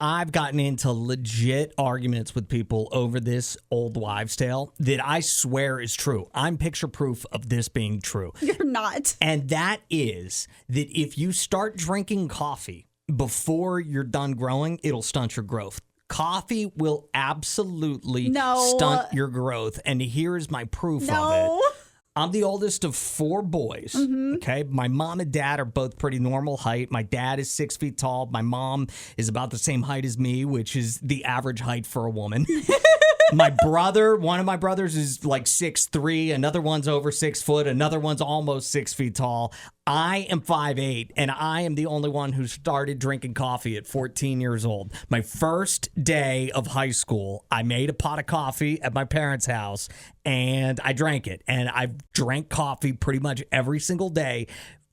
I've gotten into legit arguments with people over this old wives' tale that I swear is true. I'm picture proof of this being true. You're not. And that is that if you start drinking coffee before you're done growing, it'll stunt your growth. Coffee will absolutely stunt your growth. And here's my proof of it. I'm the oldest of 4 boys, okay? My mom and dad are both pretty normal height. My dad is 6 feet tall. My mom is about the same height as me, which is the average height for a woman. My brother, one of my brothers is like 6'3", another one's over 6 foot, another one's almost 6 feet tall. I am 5'8", and I am the only one who started drinking coffee at 14 years old. My first day of high school, I made a pot of coffee at my parents' house, and I drank it. And I've drank coffee pretty much every single day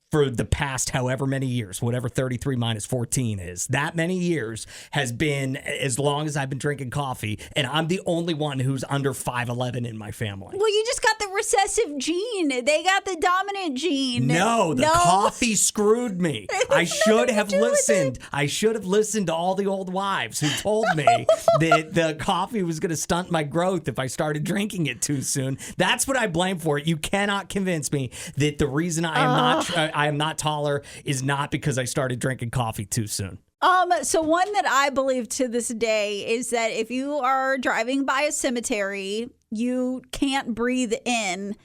for the past however many years, whatever 33 minus 14 is. That many years has been as long as I've been drinking coffee, and I'm the only one who's under 5'11" in my family. Well, you just got the recessive gene. They got the dominant gene. No, the coffee screwed me. I should have listened. I should have listened to all the old wives who told me that the coffee was going to stunt my growth if I started drinking it too soon. That's what I blame for it. You cannot convince me that the reason I am not taller is not because I started drinking coffee too soon. So one that I believe to this day is that if you are driving by a cemetery, you can't breathe in.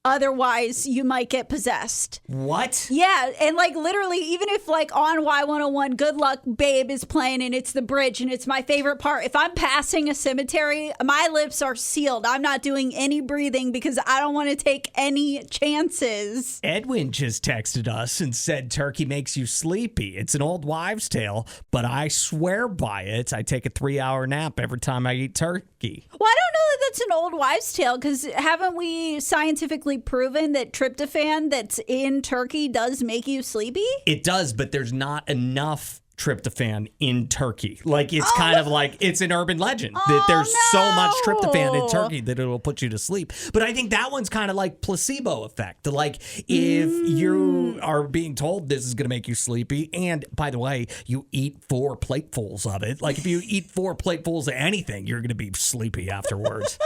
Otherwise, you might get possessed. What? Yeah, and like literally, even if like on Y101, Good Luck Babe is playing and it's the bridge and it's my favorite part, if I'm passing a cemetery, my lips are sealed. I'm not doing any breathing because I don't want to take any chances. Edwin just texted us and said turkey makes you sleepy. It's an old wives' tale, but I swear by it. I take a 3-hour nap every time I eat turkey. Well, I don't know that that's an old wives' tale because haven't we scientifically proven that tryptophan that's in turkey does make you sleepy? It does, but there's not enough tryptophan in turkey. Like, it's kind of like, it's an urban legend that there's so much tryptophan in turkey that it'll put you to sleep. But I think that one's kind of like placebo effect. Like, if you are being told this is going to make you sleepy, and by the way, you eat 4 platefuls of it. Like, if you eat 4 platefuls of anything, you're going to be sleepy afterwards.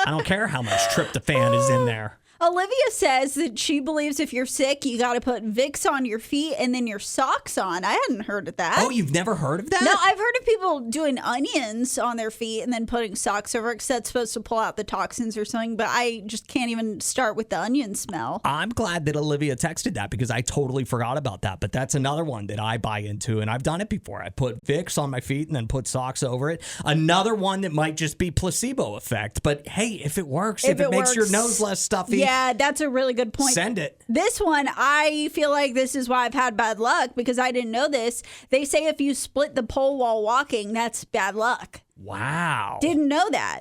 I don't care how much tryptophan is in there. Olivia says that she believes if you're sick, you got to put Vicks on your feet and then your socks on. I hadn't heard of that. Oh, you've never heard of that? No, I've heard of people doing onions on their feet and then putting socks over it because that's supposed to pull out the toxins or something, but I just can't even start with the onion smell. I'm glad that Olivia texted that because I totally forgot about that, but that's another one that I buy into, and I've done it before. I put Vicks on my feet and then put socks over it. Another one that might just be placebo effect, but hey, if it works, if it makes your nose less stuffy. Yeah, that's a really good point. Send it. This one, I feel like this is why I've had bad luck because I didn't know this. They say if you split the pole while walking, that's bad luck. Wow. Didn't know that.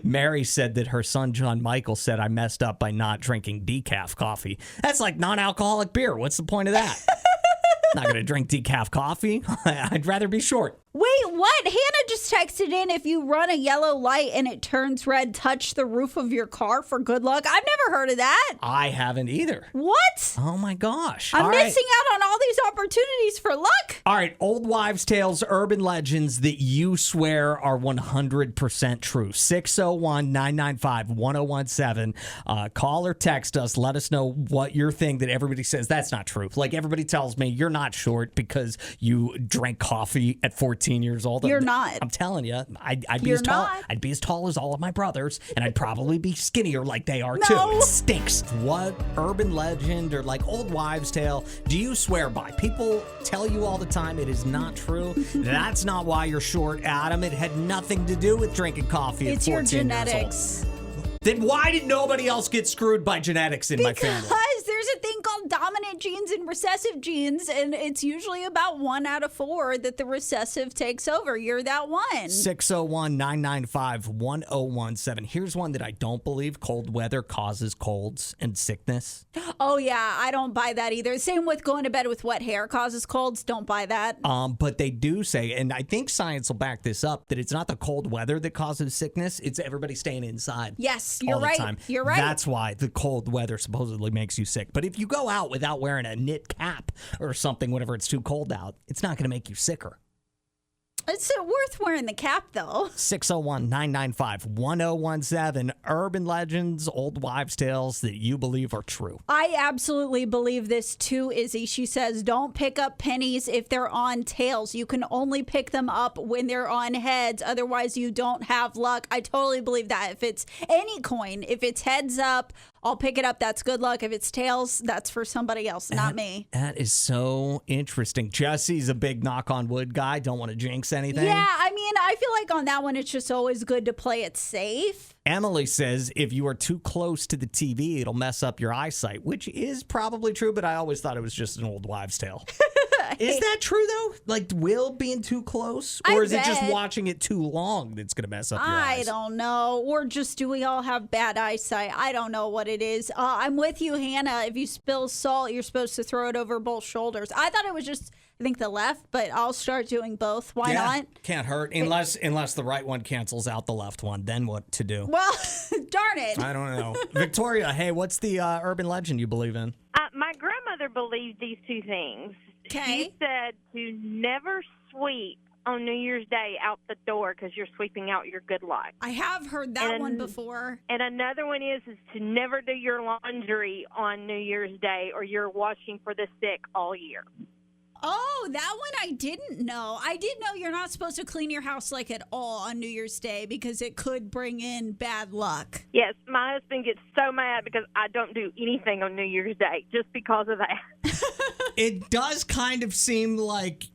Mary said that her son John Michael said I messed up by not drinking decaf coffee. That's like non-alcoholic beer. What's the point of that? Not going to drink decaf coffee. I'd rather be short. Wait, what? Hannah just texted in, if you run a yellow light and it turns red, touch the roof of your car for good luck. I've never heard of that. I haven't either. What? Oh, my gosh. I'm missing out on all these opportunities for luck. All right, old wives' tales, urban legends that you swear are 100% true. 601-995-1017. Call or text us. Let us know what your thing that everybody says that's not true. Like, everybody tells me you're not short because you drank coffee at 14 years old. You're not. I'm telling you, I'd be as tall. Not. I'd be as tall as all of my brothers, and I'd probably be skinnier like they are too. It stinks. What urban legend or like old wives' tale do you swear by? People tell you all the time it is not true. That's not why you're short, Adam. It had nothing to do with drinking coffee at 14 years old. It's your genetics. Then why did nobody else get screwed by genetics in my family? Because there's a thing called dominant genes and recessive genes, and it's usually about 1 out of 4 that the recessive takes over. You're that one. 601-995-1017. Here's one that I don't believe. Cold weather causes colds and sickness. Oh, yeah. I don't buy that either. Same with going to bed with wet hair causes colds. Don't buy that. But they do say, and I think science will back this up, that it's not the cold weather that causes sickness. It's everybody staying inside. Yes. You're right. Time. You're right. That's why the cold weather supposedly makes you sick. But if you go out without wearing a knit cap or something, whenever it's too cold out, it's not going to make you sicker. It's worth wearing the cap, though. 601-995-1017. Urban legends, old wives' tales that you believe are true. I absolutely believe this too, Izzy. She says, don't pick up pennies if they're on tails. You can only pick them up when they're on heads. Otherwise, you don't have luck. I totally believe that. If it's any coin, if it's heads up, I'll pick it up. That's good luck. If it's tails, that's for somebody else, not me. That is so interesting. Jesse's a big knock on wood guy. Don't want to jinx anything. Yeah, I mean, I feel like on that one, it's just always good to play it safe. Emily says if you are too close to the TV, it'll mess up your eyesight, which is probably true, but I always thought it was just an old wives' tale. Is that true, though? Like, will being too close? Or is it just watching it too long that's going to mess up your eyes? I don't know. Or just do we all have bad eyesight? I don't know what it is. I'm with you, Hannah. If you spill salt, you're supposed to throw it over both shoulders. I thought it was just, I think, the left, but I'll start doing both. Why not? Can't hurt. Unless the right one cancels out the left one. Then what to do? Well, darn it. I don't know. Victoria, hey, what's the urban legend you believe in? My grandmother believed these two things. Okay. She said to never sweep on New Year's Day out the door because you're sweeping out your good luck. I have heard that one before. And another one is to never do your laundry on New Year's Day or you're washing for the sick all year. Oh, that one I didn't know. I did know you're not supposed to clean your house like at all on New Year's Day because it could bring in bad luck. Yes, my husband gets so mad because I don't do anything on New Year's Day just because of that. It does kind of seem like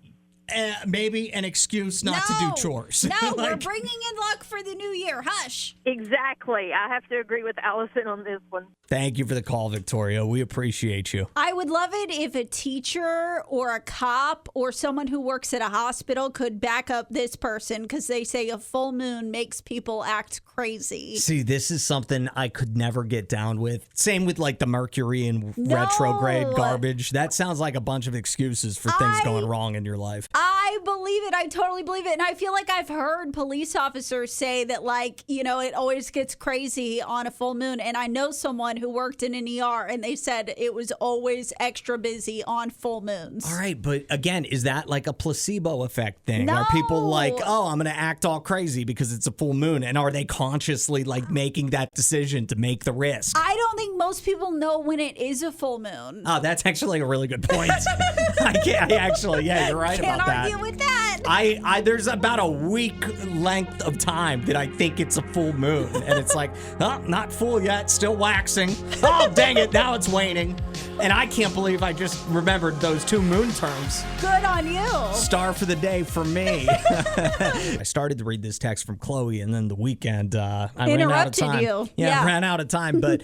maybe an excuse not to do chores. No, we're bringing in luck for the new year. Hush. Exactly. I have to agree with Allison on this one. Thank you for the call, Victoria. We appreciate you. I would love it if a teacher or a cop or someone who works at a hospital could back up this person because they say a full moon makes people act crazy. See, this is something I could never get down with. Same with like the Mercury and retrograde garbage. That sounds like a bunch of excuses for things going wrong in your life. I believe it. I totally believe it. And I feel like I've heard police officers say that, like, you know, it always gets crazy on a full moon. And I know someone who worked in an ER and they said it was always extra busy on full moons. All right. But again, is that like a placebo effect thing? No. Are people like, oh, I'm going to act all crazy because it's a full moon? And are they consciously like making that decision to make the risk? I don't think most people know when it is a full moon. Oh, that's actually a really good point. Yeah, you're right about that. Can't argue with that. There's about a week length of time that I think it's a full moon. And it's like, oh, not full yet, still waxing. Oh, dang it, now it's waning. And I can't believe I just remembered those two moon terms. Good on you. Star for the day for me. I started to read this text from Chloe, and then the weekend, I ran out of time. You. Yeah, I ran out of time. But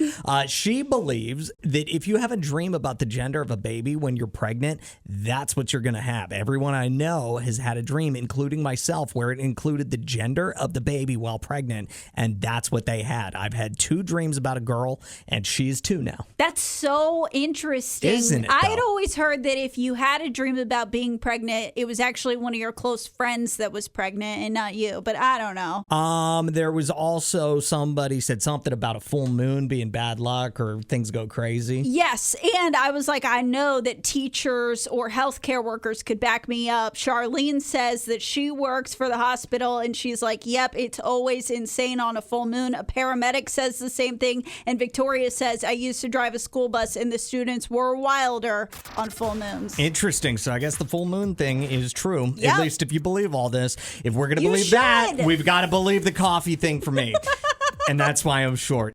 she believes that if you have a dream about the gender of a baby when you're pregnant, that's what you're going to have. Everyone I know has had a dream, including myself, where it included the gender of the baby while pregnant, and that's what they had. I've had 2 dreams about a girl, and she's 2 now. That's so interesting. Isn't it, though? I'd always heard that if you had a dream about being pregnant, it was actually one of your close friends that was pregnant and not you, but I don't know. There was also somebody said something about a full moon being bad luck or things go crazy. Yes, and I was like, I know that teachers or healthcare workers could back me up. Charlene says that she works for the hospital, and she's like, yep, it's always insane on a full moon. A paramedic says the same thing, and Victoria says, I used to drive a school bus, and the students were wilder on full moons. Interesting. So I guess the full moon thing is true, Yep. at least if you believe all this. If we're going to believe that, we've got to believe the coffee thing for me. And that's why I'm short.